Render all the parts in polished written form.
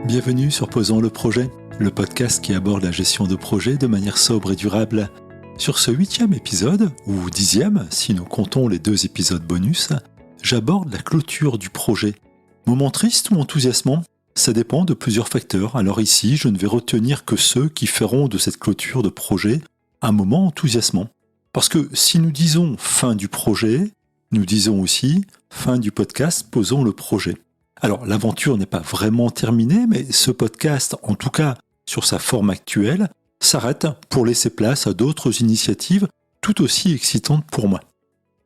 Bienvenue sur Posons le projet, le podcast qui aborde la gestion de projet de manière sobre et durable. Sur ce 8e épisode, ou 10e si nous comptons les 2 épisodes bonus, j'aborde la clôture du projet. Moment triste ou enthousiasmant, ça dépend de plusieurs facteurs. Alors ici, je ne vais retenir que ceux qui feront de cette clôture de projet un moment enthousiasmant. Parce que si nous disons fin du projet, nous disons aussi fin du podcast Posons le projet. Alors, l'aventure n'est pas vraiment terminée, mais ce podcast, en tout cas sur sa forme actuelle, s'arrête pour laisser place à d'autres initiatives tout aussi excitantes pour moi.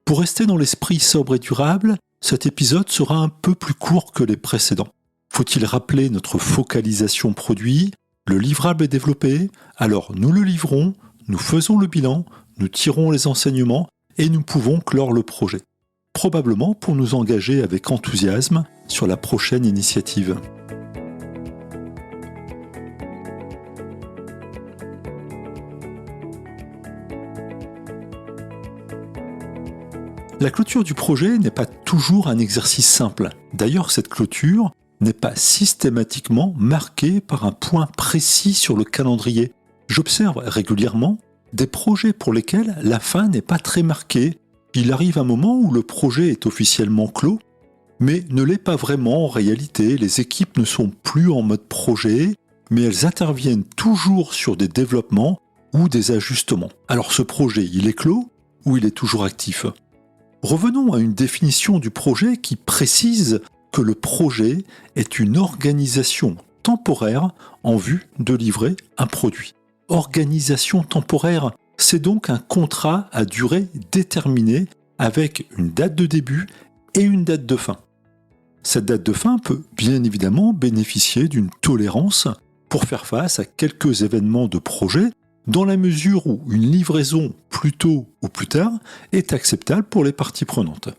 Pour rester dans l'esprit sobre et durable, cet épisode sera un peu plus court que les précédents. Faut-il rappeler notre focalisation produit ? Le livrable est développé, alors nous le livrons, nous faisons le bilan, nous tirons les enseignements et nous pouvons clore le projet. Probablement pour nous engager avec enthousiasme sur la prochaine initiative. La clôture du projet n'est pas toujours un exercice simple. D'ailleurs, cette clôture n'est pas systématiquement marquée par un point précis sur le calendrier. J'observe régulièrement des projets pour lesquels la fin n'est pas très marquée. Il arrive un moment où le projet est officiellement clos, mais ne l'est pas vraiment en réalité. Les équipes ne sont plus en mode projet, mais elles interviennent toujours sur des développements ou des ajustements. Alors ce projet, il est clos ou il est toujours actif ? Revenons à une définition du projet qui précise que le projet est une organisation temporaire en vue de livrer un produit. Organisation temporaire, c'est donc un contrat à durée déterminée avec une date de début et une date de fin. Cette date de fin peut bien évidemment bénéficier d'une tolérance pour faire face à quelques événements de projet dans la mesure où une livraison plus tôt ou plus tard est acceptable pour les parties prenantes.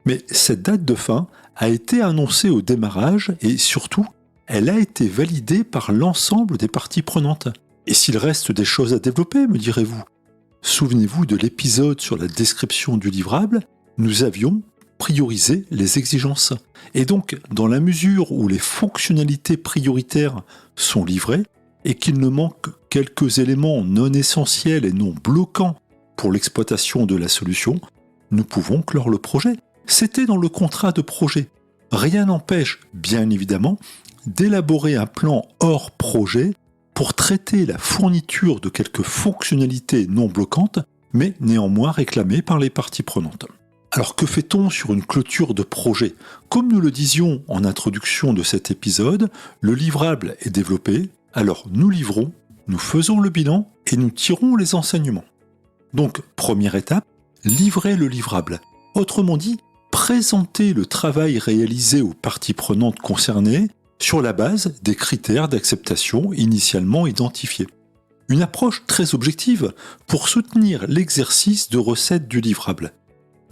Mais cette date de fin a été annoncée au démarrage et surtout, elle a été validée par l'ensemble des parties prenantes. Et s'il reste des choses à développer, me direz-vous ? Souvenez-vous de l'épisode sur la description du livrable, nous avions prioriser les exigences. Et donc, dans la mesure où les fonctionnalités prioritaires sont livrées et qu'il ne manque que quelques éléments non essentiels et non bloquants pour l'exploitation de la solution, nous pouvons clore le projet. C'était dans le contrat de projet. Rien n'empêche, bien évidemment, d'élaborer un plan hors projet pour traiter la fourniture de quelques fonctionnalités non bloquantes, mais néanmoins réclamées par les parties prenantes. Alors que fait-on sur une clôture de projet ? Comme nous le disions en introduction de cet épisode, le livrable est développé, alors nous livrons, nous faisons le bilan et nous tirons les enseignements. Donc, première étape, livrer le livrable. Autrement dit, présenter le travail réalisé aux parties prenantes concernées sur la base des critères d'acceptation initialement identifiés. Une approche très objective pour soutenir l'exercice de recette du livrable.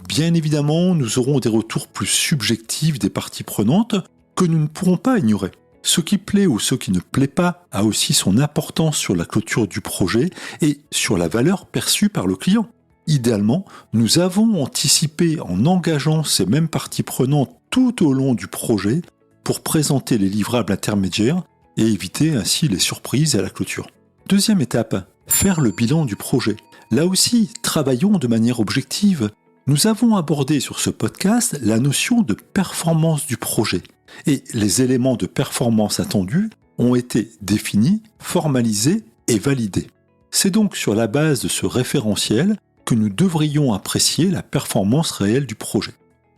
Bien évidemment, nous aurons des retours plus subjectifs des parties prenantes que nous ne pourrons pas ignorer. Ce qui plaît ou ce qui ne plaît pas a aussi son importance sur la clôture du projet et sur la valeur perçue par le client. Idéalement, nous avons anticipé en engageant ces mêmes parties prenantes tout au long du projet pour présenter les livrables intermédiaires et éviter ainsi les surprises à la clôture. Deuxième étape, faire le bilan du projet. Là aussi, travaillons de manière objective. Nous avons abordé sur ce podcast la notion de performance du projet et les éléments de performance attendus ont été définis, formalisés et validés. C'est donc sur la base de ce référentiel que nous devrions apprécier la performance réelle du projet.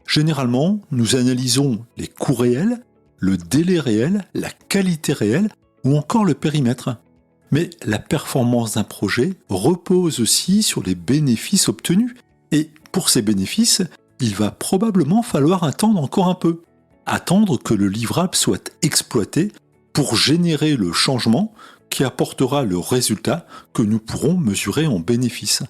Généralement, nous analysons les coûts réels, le délai réel, la qualité réelle ou encore le périmètre. Mais la performance d'un projet repose aussi sur les bénéfices obtenus. Et pour ces bénéfices, il va probablement falloir attendre encore un peu. Attendre que le livrable soit exploité pour générer le changement qui apportera le résultat que nous pourrons mesurer en bénéfices.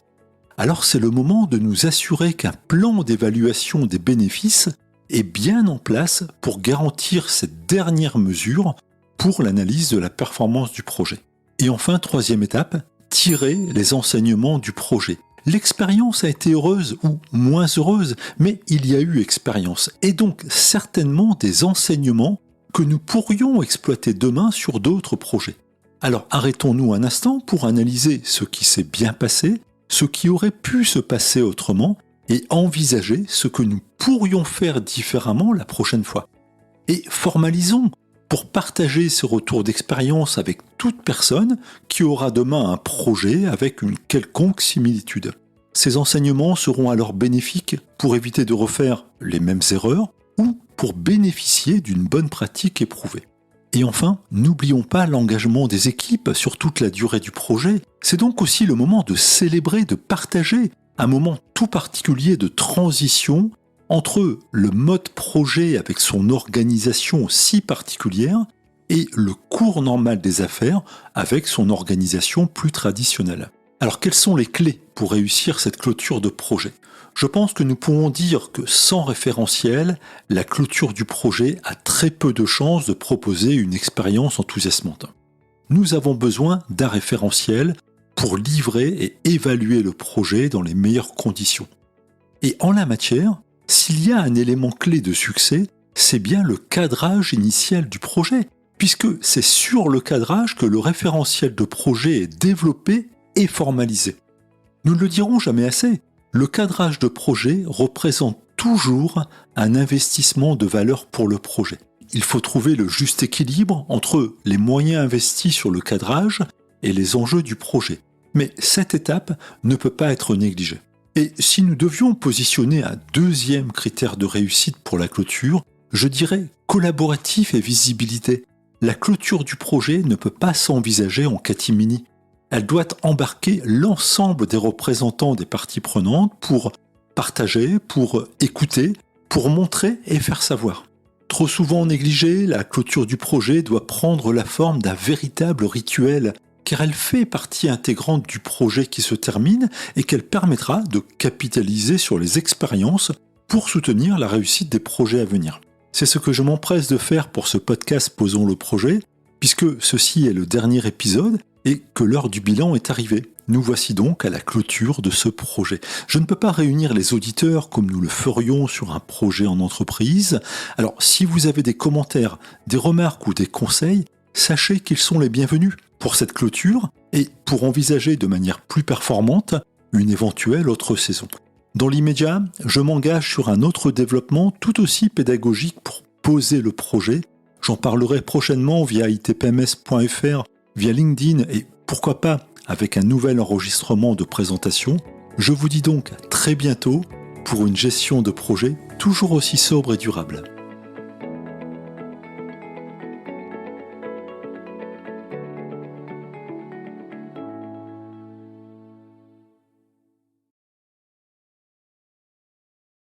Alors c'est le moment de nous assurer qu'un plan d'évaluation des bénéfices est bien en place pour garantir cette dernière mesure pour l'analyse de la performance du projet. Et enfin, troisième étape, tirer les enseignements du projet. L'expérience a été heureuse ou moins heureuse, mais il y a eu expérience, et donc certainement des enseignements que nous pourrions exploiter demain sur d'autres projets. Alors arrêtons-nous un instant pour analyser ce qui s'est bien passé, ce qui aurait pu se passer autrement, et envisager ce que nous pourrions faire différemment la prochaine fois. Et formalisons pour partager ce retour d'expérience avec toute personne qui aura demain un projet avec une quelconque similitude. Ces enseignements seront alors bénéfiques pour éviter de refaire les mêmes erreurs ou pour bénéficier d'une bonne pratique éprouvée. Et enfin, n'oublions pas l'engagement des équipes sur toute la durée du projet. C'est donc aussi le moment de célébrer, de partager un moment tout particulier de transition entre le mode projet avec son organisation si particulière et le cours normal des affaires avec son organisation plus traditionnelle. Alors quelles sont les clés pour réussir cette clôture de projet ? Je pense que nous pouvons dire que sans référentiel, la clôture du projet a très peu de chances de proposer une expérience enthousiasmante. Nous avons besoin d'un référentiel pour livrer et évaluer le projet dans les meilleures conditions. Et en la matière, s'il y a un élément clé de succès, c'est bien le cadrage initial du projet, puisque c'est sur le cadrage que le référentiel de projet est développé et formalisé. Nous ne le dirons jamais assez, le cadrage de projet représente toujours un investissement de valeur pour le projet. Il faut trouver le juste équilibre entre les moyens investis sur le cadrage et les enjeux du projet. Mais cette étape ne peut pas être négligée. Et si nous devions positionner un deuxième critère de réussite pour la clôture, je dirais collaboratif et visibilité. La clôture du projet ne peut pas s'envisager en catimini. Elle doit embarquer l'ensemble des représentants des parties prenantes pour partager, pour écouter, pour montrer et faire savoir. Trop souvent négligée, la clôture du projet doit prendre la forme d'un véritable rituel, car elle fait partie intégrante du projet qui se termine et qu'elle permettra de capitaliser sur les expériences pour soutenir la réussite des projets à venir. C'est ce que je m'empresse de faire pour ce podcast Posons le projet, puisque ceci est le dernier épisode et que l'heure du bilan est arrivée. Nous voici donc à la clôture de ce projet. Je ne peux pas réunir les auditeurs comme nous le ferions sur un projet en entreprise. Alors, si vous avez des commentaires, des remarques ou des conseils, sachez qu'ils sont les bienvenus pour cette clôture et pour envisager de manière plus performante une éventuelle autre saison. Dans l'immédiat, je m'engage sur un autre développement tout aussi pédagogique pour poser le projet. J'en parlerai prochainement via itpms.fr, via LinkedIn et pourquoi pas avec un nouvel enregistrement de présentation. Je vous dis donc à très bientôt pour une gestion de projet toujours aussi sobre et durable.